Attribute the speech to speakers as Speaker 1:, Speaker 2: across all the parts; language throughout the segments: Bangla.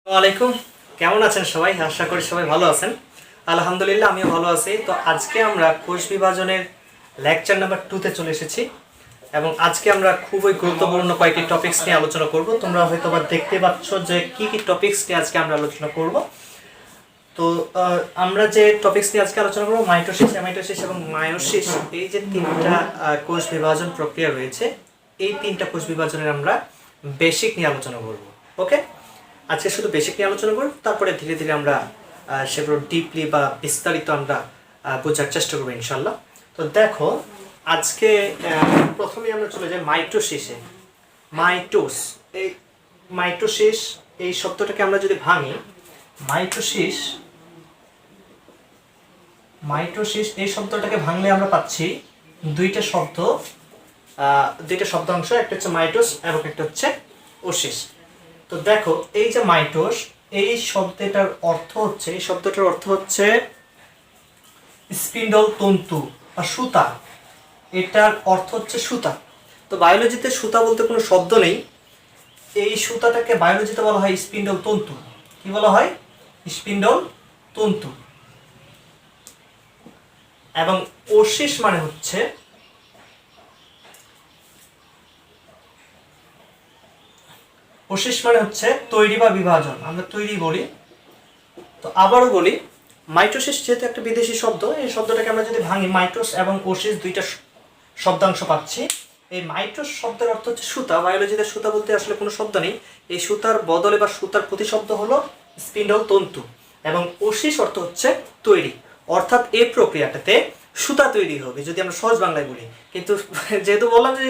Speaker 1: ওয়ালাইকুম, কেমন আছেন সবাই? আশা করি সবাই ভালো আছেন। আলহামদুলিল্লাহ, আমিও ভালো আছি। তো আজকে আমরা কোষ বিভাজনের লেকচার নাম্বার 2-তে চলে এসেছি এবং আজকে আমরা খুবই গুরুত্বপূর্ণ কয়েকটি টপিকস নিয়ে আলোচনা করব। তোমরা হয়তো বা দেখতে পাচ্ছ যে কি কি টপিকস নিয়ে আজকে আমরা আলোচনা করব। তো আমরা যে টপিকস নিয়ে আজকে আলোচনা করব, মাইটোসিস, অ্যামাইটোসিস এবং মায়োসিস, এই যে তিনটা কোষ বিভাজন প্রক্রিয়া রয়েছে, এই তিনটা কোষ বিভাজনের আমরা বেসিক নিয়ে আলোচনা করব। ওকে, আজকে শুধু বেসিক নিয়ে আলোচনা করব, তারপরে ধীরে ধীরে আমরা সেগুলো ডিপলি বা বিস্তারিত আমরা বোঝার চেষ্টা করবো ইনশাল্লাহ। তো দেখো, আজকে প্রথমেই আমরা চলে যাই মাইটোসিসে। মাইটোসিস এই শব্দটাকে আমরা যদি ভাঙি, মাইটোসিস এই শব্দটাকে ভাঙলে আমরা পাচ্ছি দুইটা শব্দাংশ, একটা হচ্ছে মাইটোস এবং একটা হচ্ছে ওসিস। তো দেখো, এই যে মাইটোস, এই শব্দটার অর্থ হচ্ছে স্পিন্ডল তন্তু বা সুতা। এটার অর্থ হচ্ছে সুতা। তো বায়োলজিতে সুতা বলতে কোনো শব্দ নেই। এই সুতাটাকে বায়োলজিতে বলা হয় স্পিন্ডল তন্তু। কি বলা হয়? স্পিন্ডল তন্তু। এবং ওসিস মানে হচ্ছে তৈরি বা বিভাজন, আমরা তৈরি বলি। তো আবারও বলি, মাইটোসিস যেহেতু একটা বিদেশি শব্দ, এই শব্দটাকে আমরা যদি ভাঙি, মাইটোস এবং ওসিস দুইটা শব্দাংশ পাচ্ছি। এই মাইটোস শব্দের অর্থ হচ্ছে সুতা। বায়োলজিতে সুতা বলতে আসলে কোনো শব্দ নেই। এই সুতার বদলে বা সুতার প্রতিশব্দ হলো স্পিন্ডল তন্তু। এবং ওসিস অর্থ হচ্ছে তৈরি, অর্থাৎ এই প্রক্রিয়াটাতে সুতা তৈরি হবে, যদি আমরা সহজ বাংলায় বলি। কিন্তু যেহেতু বললাম যে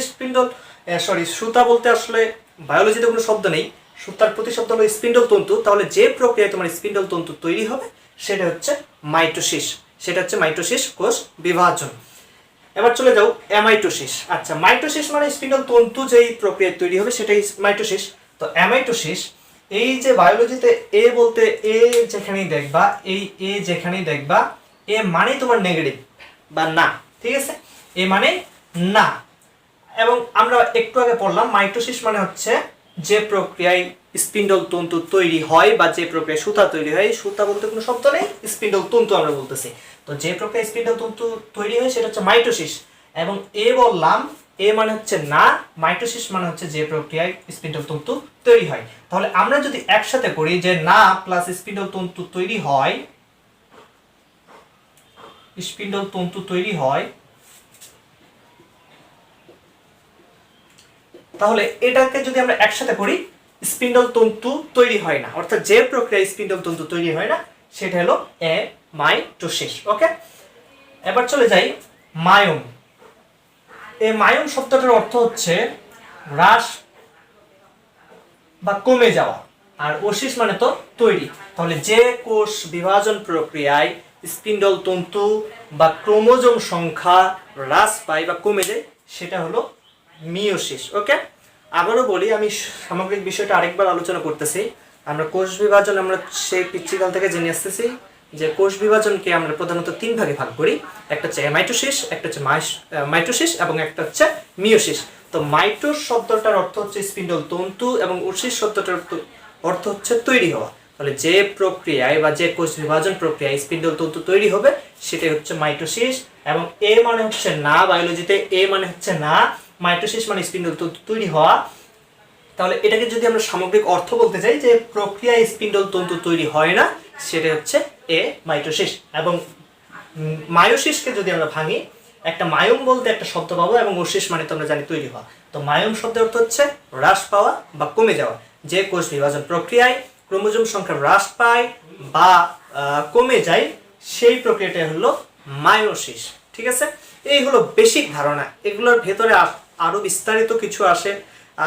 Speaker 1: সুতা বলতে আসলে বায়োলজিতে কোনো শব্দ নেই, সুতার প্রতিশব্দ হলো স্পিন্ডল তন্তু, তাহলে যে প্রক্রিয়ায় তোমার স্পিন্ডল তন্তু তৈরি হবে সেটা হচ্ছে মাইটোসিস কোষ বিভাজন। এবার চলে যাও অ্যামাইটোসিস। আচ্ছা, মাইটোসিস মানে স্পিন্ডল তন্তু যেই প্রক্রিয়ায় তৈরি হবে সেটাই মাইটোসিস। তো অ্যামাইটোসিস, এই যে বায়োলজিতে এ বলতে যেখানেই দেখবা এ মানে তোমার নেগেটিভ বা না, ঠিক আছে? এ মানে না। এবং আমরা একটু আগে পড়লাম, মাইটোসিস মানে হচ্ছে যে প্রক্রিয়ায় স্পিন্ডল তন্তু তৈরি হয় বা যে প্রক্রিয়ায় সুতা তৈরি হয়। সুতা বলতে কোনো শব্দ নেই, স্পিন্ডল তন্তু আমরা বলতেছি। তো যে প্রক্রিয়ায় স্পিন্ডল তন্তু তৈরি হয় সেটা হচ্ছে মাইটোসিস। এবং বললাম, মানে হচ্ছে না, মাইটোসিস মানে হচ্ছে যে প্রক্রিয়ায় স্পিন্ডল তন্তু তৈরি হয়। তাহলে আমরা যদি একসাথে করি যে না প্লাস স্পিন্ডল তন্তু তৈরি হয়, তাহলে এটাকে যদি আমরা একসাথে করি, স্পিন্ডল তন্তু তৈরি হয় না, অর্থাৎ যে প্রক্রিয়ায় স্পিন্ডল তন্তু তৈরি হয় না সেটা হলো অ্যামাইটোসিস। ওকে, এবার চলে যাই মায়োম। এই মায়োম শব্দটার অর্থ হচ্ছে হ্রাস বা কমে যাওয়া, আর ওসিস মানে তো তৈরি। তাহলে যে কোষ বিভাজন প্রক্রিয়ায় স্পিন্ডল তন্তু বা ক্রোমোজোম সংখ্যা হ্রাস পায় বা কমে যায় সেটা হলো মিওসিস। ওকে, আবারও বলি, আমি সামগ্রিক বিষয়টা আরেকবার আলোচনা করতেছি। আমরা কোষ বিভাজন আমরা সেই পিতৃকাল থেকে জেনে আসতেছি যে কোষ বিভাজনকে আমরা প্রধানত 3 ভাগে ভাগ করি। একটা হচ্ছে অ্যামাইটোসিস, একটা হচ্ছে মাইটোসিস এবং একটা হচ্ছে মিওসিস। তো মাইটোস শব্দটার অর্থ হচ্ছে স্পিন্ডল তন্তু এবং ওসিস শব্দটার অর্থ হচ্ছে তৈরি হওয়া। তাহলে যে প্রক্রিয়ায় বা যে কোষ বিভাজন প্রক্রিয়ায় স্পিন্ডল তন্তু তৈরি হবে সেটাই হচ্ছে মাইটোসিস। এবং এ মানে হচ্ছে না, বায়োলজিতে এ মানে হচ্ছে না, মাইটোসিস মানে স্পিন্ডল তন্তু তৈরি হওয়া। তাহলে এটাকে যদি আমরা সামগ্রিক অর্থ বলতে চাই যে প্রক্রিয়ায় স্পিন্ডল তন্তু তৈরি হয় না, সেটা হচ্ছে মাইটোসিস। এবং মায়োসিসকে যদি আমরা ভাঙি, একটা মায়োম বলতে একটা শব্দ পাবো এবং ওসিস মানে তো আমরা জানি তৈরি হওয়া। তো মায়োম শব্দের অর্থ হচ্ছে হ্রাস পাওয়া বা কমে যাওয়া। যে কোষ বিভাজন প্রক্রিয়ায় ক্রোমোজোম সংখ্যা হ্রাস পায় বা কমে যায় সেই প্রক্রিয়াটা হলো মায়োসিস। ঠিক আছে, এই হলো বেসিক ধারণা। এগুলোর ভেতরে আরো বিস্তারিত কিছু আসে,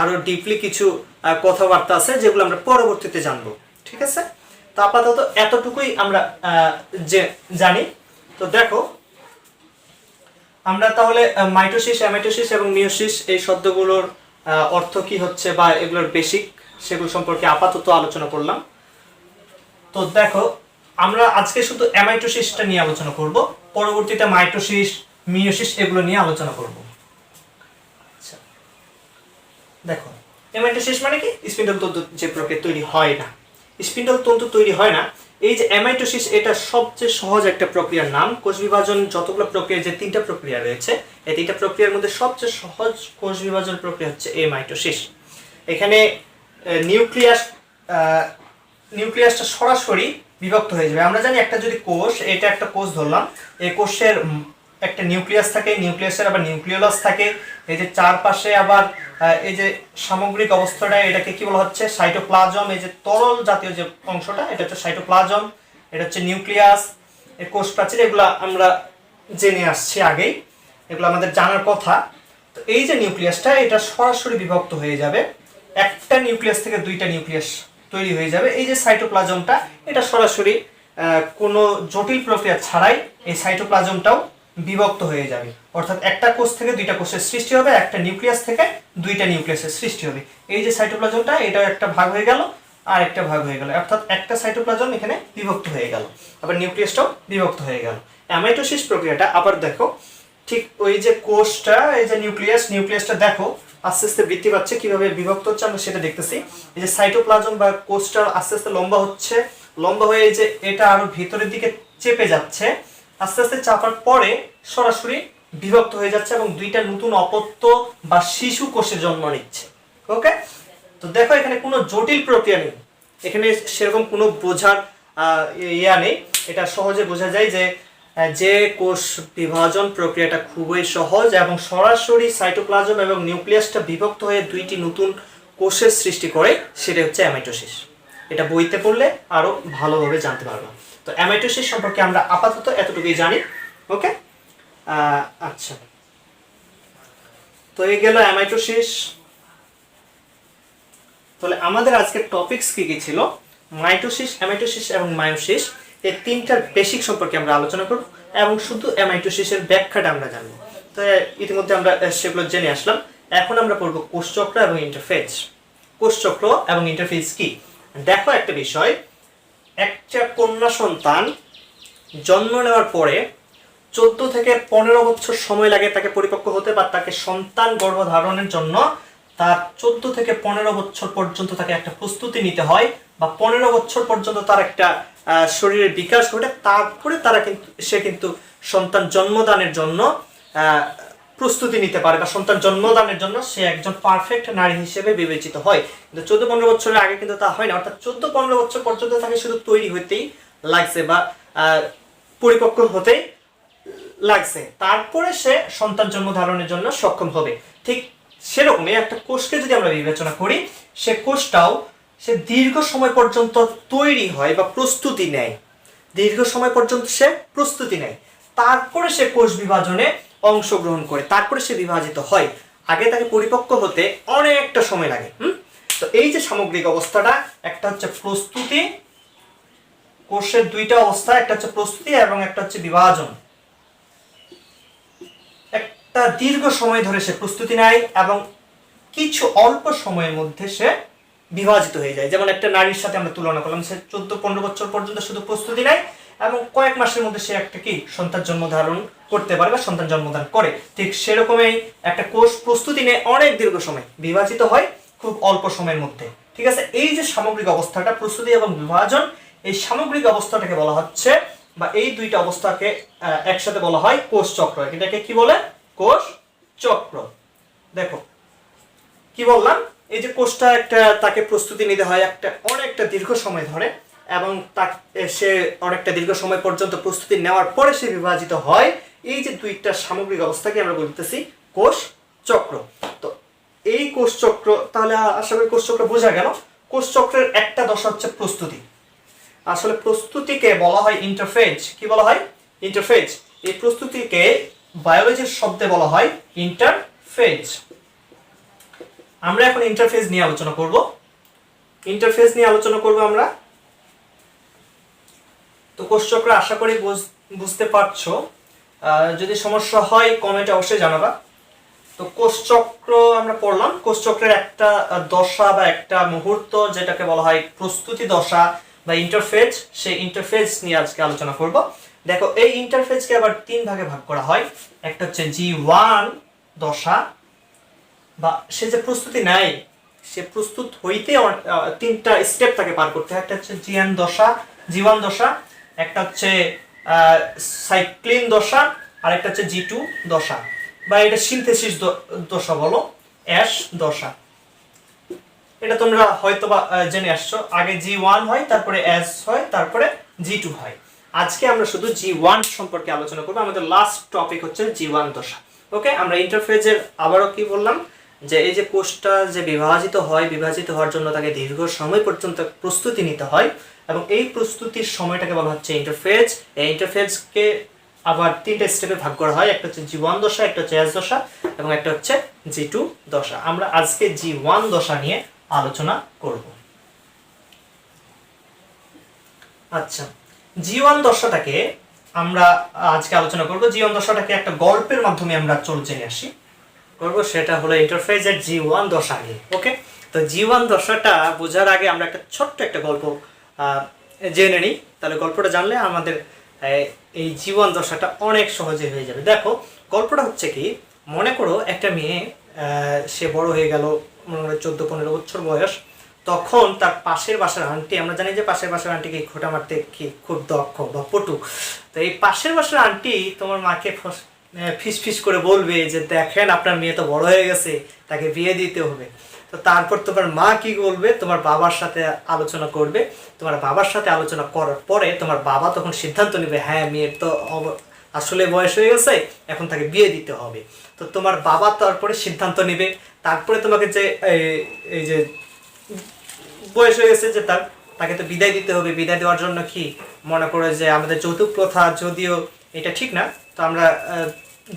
Speaker 1: আরো ডিপলি কিছু কথাবার্তা আছে যেগুলো আমরা পরবর্তীতে জানবো। ঠিক আছে, তো আপাতত এতটুকুই আমরা জানি। তো দেখো, আমরা তাহলে মাইটোসিস, অ্যামাইটোসিস এবং মিওসিস এই শব্দগুলোর অর্থ কি হচ্ছে বা এগুলোর বেসিক, সেগুলো সম্পর্কে আপাতত আলোচনা করলাম। তো দেখো, আমরা আজকে শুধু অ্যামাইটোসিসটা নিয়ে আলোচনা করব, পরবর্তীতে মাইটোসিস, মিওসিস এগুলো নিয়ে আলোচনা করব। আচ্ছা, দেখো, অ্যামাইটোসিস মানে কি? স্পিন্ডল তন্তু যে প্রক্রিয়া তৈরি হয় না। স্পিন্ডল তন্তু তৈরি হয় না। এই যে অ্যামাইটোসিস, এটা সবচেয়ে সহজ একটা প্রক্রিয়ার নাম। কোষ বিভাজন যতগুলো প্রক্রিয়া, যে 3টা প্রক্রিয়া রয়েছে, এই 3টা প্রক্রিয়ার মধ্যে সবচেয়ে সহজ কোষ বিভাজন প্রক্রিয়া হচ্ছে মাইটোসিস। এখানে নিউক্লিয়াসটা সরাসরি বিভক্ত হয়ে যাবে। আমরা জানি একটা যদি কোষ, এটা একটা কোষ ধরলাম, এই কোষের একটা নিউক্লিয়াস থাকে, নিউক্লিয়াসের আবার নিউক্লিওলাস থাকে, এই যে চারপাশে আবার এই যে সামগ্রিক অবস্থাটা, এটাকে কি বলা হচ্ছে সাইটোপ্লাজম। এই যে তরল জাতীয় যে অংশটা, এটা হচ্ছে সাইটোপ্লাজম, এটা হচ্ছে নিউক্লিয়াস, এই কোষ প্রাচীর, এগুলো আমরা জেনে আসছি আগেই, এগুলো আমাদের জানার কথা। তো এই যে নিউক্লিয়াসটা, এটা সরাসরি বিভক্ত হয়ে যাবে, একটা নিউক্লিয়াস থেকে 2টা নিউক্লিয়াস তৈরি হয়ে যাবে। এই যে সাইটোপ্লাজমটা, এটা সরাসরি কোনো জটিল প্রক্রিয়া ছাড়াই এই সাইটোপ্লাজমটাও বিভক্ত হয়ে যাবে, অর্থাৎ একটা কোষ থেকে 2টা কোষের সৃষ্টি হবে, একটা নিউক্লিয়াস থেকে 2টা নিউক্লিয়াসের সৃষ্টি হবে। এই যে সাইটোপ্লাজমটা, এটাও একটা ভাগ হয়ে গেল আর একটা ভাগ হয়ে গেল, অর্থাৎ একটা সাইটোপ্লাজম এখানে বিভক্ত হয়ে গেল, আবার নিউক্লিয়াসটাও বিভক্ত হয়ে গেল। অ্যামাইটোসিস প্রক্রিয়াটা আবার দেখো, ঠিক ওই যে কোষটা, এই যে নিউক্লিয়াসটা দেখো আস্তে আস্তে বৃদ্ধি পাচ্ছে, কিভাবে বিভক্ত হচ্ছে আমরা সেটা দেখতেছি। এই যে সাইটোপ্লাজম বা কোষটা আস্তে আস্তে লম্বা হচ্ছে, লম্বা হয়ে যে এটা আরো ভিতরের দিকে চেপে যাচ্ছে, আস্তে আস্তে চাপার পরে সরাসরি বিভক্ত হয়ে যাচ্ছে এবং 2টা নতুন অপত্য বা শিশু কোষে জন্ম নিচ্ছে। ওকে, তো দেখো এখানে কোনো জটিল প্রক্রিয়া নেই, এখানে সেরকম কোনো বোঝার ইয়া নেই। এটা সহজে বোঝা যায় যে কোষ বিভাজন প্রক্রিয়াটা খুবই সহজ এবং সরাসরি সাইটোপ্লাজম এবং নিউক্লিয়াসটা বিভক্ত হয়ে 2টি নতুন কোষের সৃষ্টি করে, সেটা হচ্ছে অ্যামাইটোসিস। এটা বইতে পড়লে আরো ভালোভাবে জানতে পারবো। তো অ্যামাইটোসিস সম্পর্কে আমরা আপাতত এতটুকুই জানি। ওকে, আচ্ছা, তো এই গেল অ্যামাইটোসিস। তাহলে আমাদের আজকের টপিকস কি কি ছিল? মাইটোসিস, অ্যামাইটোসিস এবং মায়োসিস, এই 3টার বেসিক সম্পর্কে আমরা আলোচনা করব এবং শুধু অ্যামাইটোসিসের ব্যাখ্যাটা আমরা জানবো। তো ইতিমধ্যে আমরা সেগুলো জেনে আসলাম। এখন আমরা পড়ব কোষচক্র এবং ইন্টারফেজ। কোষচক্র এবং ইন্টারফেজ কি? দেখো একটা বিষয়, একটা কন্যা সন্তান জন্ম নেওয়ার পরে 14 থেকে 15 বছর সময় লাগে তাকে পরিপক্ক হতে, বা তাকে সন্তান গর্ভধারণের জন্য তার 14 থেকে 15 বছর পর্যন্ত তাকে একটা প্রস্তুতি নিতে হয়, বা 15 বছর পর্যন্ত তার একটা শরীরের বিকাশ ঘটে, তারপরে সে কিন্তু সন্তান জন্মদানের জন্য প্রস্তুতি নিতে পারে, বা সন্তান জন্মদানের জন্য সে একজন পারফেক্ট নারী হিসেবে বিবেচিত হয়। কিন্তু 14-15 বছরের আগে কিন্তু তা হয় না, অর্থাৎ 14-15 বছর পর্যন্ত তাকে শুধু তৈরি হতেই লাগছে বা পরিপক্ক হতেই লাগছে, তারপরে সে সন্তান জন্মধারণের জন্য সক্ষম হবে। ঠিক সেরকমই একটা কোষকে যদি আমরা বিবেচনা করি, সে কোষটাও সে দীর্ঘ সময় পর্যন্ত তৈরি হয় বা প্রস্তুতি নেয়, দীর্ঘ সময় পর্যন্ত সে প্রস্তুতি নেয়, তারপরে সে কোষ বিভাজনে অংশগ্রহণ করে, তারপরে সে বিভাজিত হয়। আগে তাকে পরিপক্ক হতে অনেকটা সময় লাগে। তো এই যে সামগ্রিক অবস্থাটা, একটা হচ্ছে প্রস্তুতি, কোষের 2টা অবস্থা, একটা হচ্ছে প্রস্তুতি এবং একটা হচ্ছে বিভাজন। একটা দীর্ঘ সময় ধরে সে প্রস্তুতি নেয় এবং কিছু অল্প সময়ের মধ্যে সে বিভাজিত হয়ে যায়। যেমন একটা নারীর সাথে আমরা তুলনা করলাম, সে 14-15 বছর পর্যন্ত শুধু প্রস্তুতি নেয় এবং কয়েক মাসের মধ্যে সে একটা কি সন্তান জন্মধারণ করতে পারে বা সন্তান জন্মদান করে। ঠিক সেরকমই একটা কোষ প্রস্তুতি নেয় অনেক দীর্ঘ সময়, বিভাজিত হয় খুব অল্প সময়ের মধ্যে। ঠিক আছে, এই যে সামগ্রিক অবস্থাটা, প্রস্তুতি এবং বিভাজন, এই সামগ্রিক অবস্থাটাকে বলা হচ্ছে, বা এই 2টা অবস্থাকে একসাথে বলা হয় কোষ চক্র। এটাকে কি বলে? কোষ চক্র। দেখো কি বললাম, এই যে কোষটা তাকে প্রস্তুতি নিতে হয় একটা অনেকটা দীর্ঘ সময় ধরে, এবং সে অনেকটা দীর্ঘ সময় পর্যন্ত প্রস্তুতি নেওয়ার পরে সে বিভাজিত হয়। এই যে 2টা সামগ্রিক অবস্থাকে আমরা বলতেছি কোষ চক্র। তো এই কোষ চক্র, তাহলে আশা করি কোষ চক্র বোঝা গেল। কোষ চক্রের একটা দশা হচ্ছে প্রস্তুতি। আসলে প্রস্তুতিকে বলা হয় ইন্টারফেজ। কি বলা হয়? ইন্টারফেজ। এই প্রস্তুতিকে বায়োলজির শব্দে বলা হয় ইন্টারফেজ। আমরা এখন ইন্টারফেজ নিয়ে আলোচনা করব। ইন্টারফেজ নিয়ে আলোচনা করব আমরা। তো কোষচক্র আশা করি বুঝতে পারছো। যদি সমস্যা হয় কমেন্টে অবশ্যই জানাবা। তো কোষচক্র আমরা পড়লাম, কোষচক্রের একটা দশা বা একটা মুহূর্ত যেটাকে বলা হয় প্রস্তুতি দশা বা ইন্টারফেজ, সেই ইন্টারফেজ নিয়ে আজকে আলোচনা করব। দেখো এই ইন্টারফেজকে আবার 3 ভাগে ভাগ করা হয়। একটা হচ্ছে G1 দশা, বা সে যে প্রস্তুতি নেয় সে প্রস্তুত হইতে তিনটা স্টেপ তাকে পার করতে হয়। একটা হচ্ছে জীবান দশা, একটা হচ্ছে সাইক্লিন দশা, আর একটা হচ্ছে G2 দশা, বা এটা সিনথেসিস দশা বলো, অ্যাশ দশা। এটা তোমরা হয়তো বা জেনে আসছো, আগে G1 হয়, তারপরে অ্যাশ হয়, তারপরে G2 হয়। আজকে আমরা শুধু G1 সম্পর্কে আলোচনা করবো। আমাদের লাস্ট টপিক হচ্ছে G1 দশা। ওকে, আমরা ইন্টারফেজের আবারও কি বললাম যে এই যে কোষটা যে বিভাজিত হওয়ার জন্য তাকে দীর্ঘ সময় পর্যন্ত প্রস্তুতি নিতে হয়, এবং এই প্রস্তুতির সময়টাকে বলা হচ্ছে ইন্টারফেজ। এই ইন্টারফেজকে আবার তিনটা স্টেপে ভাগ করা হয়, একটা হচ্ছে G1 দশা, একটা হচ্ছে অ্যাশ দশা, এবং একটা হচ্ছে G2 দশা। আমরা আজকে G1 দশা নিয়ে আলোচনা করব। আচ্ছা, G1 দশাটাকে আমরা আজকে আলোচনা করব। G1 দশাটাকে একটা গল্পের মাধ্যমে আমরা জেনে আসি করব, সেটা হলো ইন্টারফেজের G1 দশা নিয়ে। ওকে, তো G1 দশাটা বোঝার আগে আমরা একটা ছোট্ট একটা গল্প জেনে নিই, তাহলে গল্পটা জানলে আমাদের এই G1 দশাটা অনেক সহজে হয়ে যাবে। দেখো, গল্পটা হচ্ছে কি, মনে করো একটা মেয়ে, সে বড় হয়ে গেল, মনে হয় 14-15 বছর বয়স। তখন তার পাশের বাসার আন্টি, আমরা জানি যে পাশের বাসার আন্টিকে খোঁটা মারতে কি খুব দক্ষ বা পটু, তো এই পাশের বাসার আন্টি তোমার মাকে ফিস করে বলবে যে দেখেন আপনার মেয়ে তো বড় হয়ে গেছে, তাকে বিয়ে দিতে হবে। তো তারপর তোমার মা কি বলবে, তোমার বাবার সাথে আলোচনা করবে। তোমার বাবার সাথে আলোচনা করার পরে তোমার বাবা তখন সিদ্ধান্ত নেবে, হ্যাঁ মেয়ের তো আসলে বয়স হয়ে গেছে, এখন তাকে বিয়ে দিতে হবে। তো তোমার বাবা তারপরে সিদ্ধান্ত নেবে, তারপরে তোমাকে যে এই যে বয়স হয়ে গেছে যে তাকে তো বিদায় দিতে হবে। বিদায় দেওয়ার জন্য কি মনে করে যে আমাদের যৌতুক প্রথা, যদিও এটা ঠিক না, তো আমরা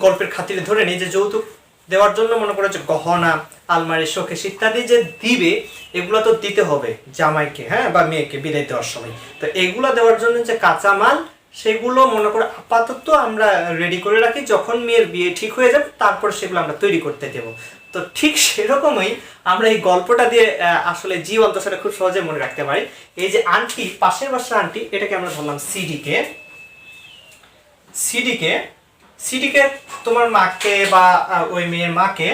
Speaker 1: গল্পের খাতিরে ধরে নিই যে যৌতুক দেওয়ার জন্য মনে করে যে গহনা, আলমারি, শোকেস ইত্যাদি যে দিবে, এগুলো তো দিতে হবে জামাইকে, হ্যাঁ, বা মেয়েকে বিদায় দেওয়ার সময়। তো এগুলো দেওয়ার জন্য যে কাঁচামাল, সেগুলো মনে করে আপাতত আমরা রেডি করে রাখি, যখন মেয়ের বিয়ে ঠিক হয়ে যাবে তারপর সেগুলো আমরা তৈরি করতে দেবো। তো ঠিক সেরকমই আমরা এই গল্পটা দিয়ে আসলে G1 দশাটা খুব সহজে মনে রাখতে পারি। এই যে আন্টি, পাশের বাসার আন্টি, এটাকে আমরা ধরলাম সিডিকে তোমার মাকে বা ওই মেয়ের মাকে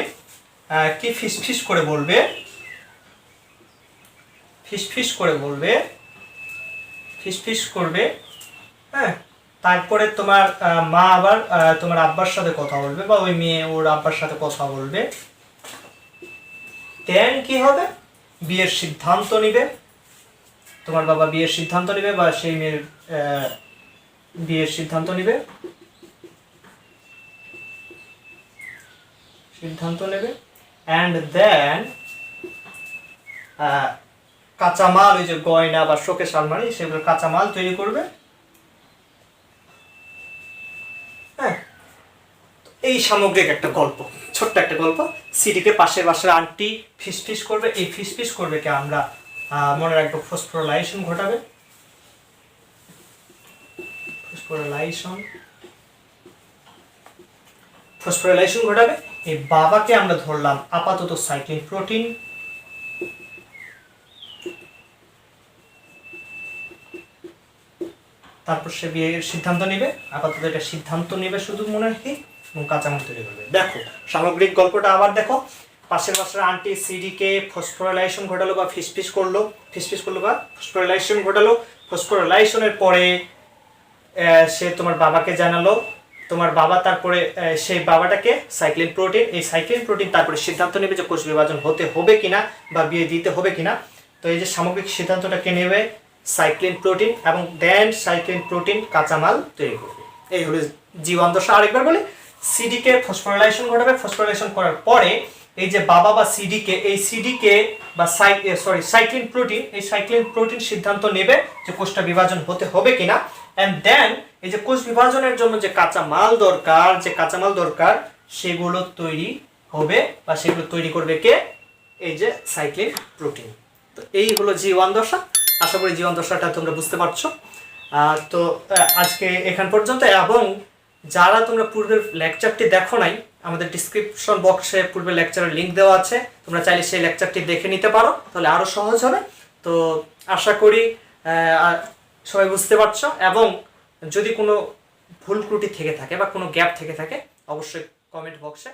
Speaker 1: কি ফিস করে বলবে, হ্যাঁ। তারপরে তোমার মা আবার তোমার আব্বার সাথে কথা বলবে, বা ওই মেয়ে ওর আব্বার সাথে কথা বলবে। দেন কি হবে, বিয়ের সিদ্ধান্ত নিবে, তোমার বাবা বিয়ের সিদ্ধান্ত নিবে, বা সেই মেয়ের বিয়ের সিদ্ধান্ত নেবে, অ্যান্ড দেন কাঁচামাল, ওই যে গয়না বা শোকেস, আলমারি, সেগুলো কাঁচামাল তৈরি করবে। হ্যাঁ, এই সামগ্রিক একটা গল্প, ছোট্ট একটা গল্প। সিডিকে পাশের বাসার আন্টি ফিস করবে। এই ফিস করবে কে আমরা মনে রাখবো ফসফোরাইলেশন ঘটাবে। এই বাবাকে আমরা ধরলাম আপাতত সাইক্লিন প্রোটিন। তারপর সে বিয়ের সিদ্ধান্ত নেবে, আপাতত এটা সিদ্ধান্ত নেবে শুধু মনে রাখি, এবং কাঁচামাল তৈরি করবে। দেখো সামগ্রিক গল্পটা আবার দেখো, পাশের বাসার আন্টি সিডিকে ফসফোরাইলেশন ঘটালো বা ফিস করলো বা ফসফোরাইলেশন ঘটালো। ফসফোরাইলেশনের পরে সে তোমার বাবাকে জানালো, তোমার বাবা তারপরে সেই বাবাটাকে সাইক্লিন প্রোটিন, এই সাইক্লিন প্রোটিন তারপরে সিদ্ধান্ত নেবে যে কোষ বিভাজন হতে হবে কিনা বা বিয়ে দিতে হবে কিনা। তো এই যে সামগ্রিক সিদ্ধান্তটাকে নেবে সাইক্লিন প্রোটিন, এবং দেন সাইক্লিন প্রোটিন কাঁচামাল তৈরি করবে। এই হলো G1 দশা। আরেকবার বলি, সিডিকে ফসফোরাইলেশন ঘটাবে, ফসফোরাইলেশন করার পরে এই যে বাবা বা সিডিকে, এই সিডিকে বা সাইক্লিন প্রোটিন, এই সাইক্লিন প্রোটিন সিদ্ধান্ত নেবে যে কোষটা বিভাজন হতে হবে কিনা, এন্ড দেন এই যে কোষ বিভাজনের জন্য যে কাঁচামাল দরকার সেগুলো তৈরি হবে, বা সেগুলো তৈরি করবে কে, এই যে সাইক্লিন প্রোটিন। তো এই হলো G1 দশা। আশা করি G1 দশাটা তোমরা বুঝতে পারছো। তো আজকে এখান পর্যন্ত, এবং যারা তোমরা পূর্বের লেকচারটি দেখো নাই, আমাদের ডিসক্রিপশন বক্সে পূর্বের লেকচারের লিঙ্ক দেওয়া আছে, তোমরা চাইলে সেই লেকচারটি দেখে নিতে পারো, তাহলে আরো সহজ হবে। তো আশা করি সবাই বুঝতে পারছো, এবং যদি কোনো ভুল ত্রুটি থেকে থাকে বা কোনো গ্যাপ থেকে থাকে অবশ্যই কমেন্ট বক্সে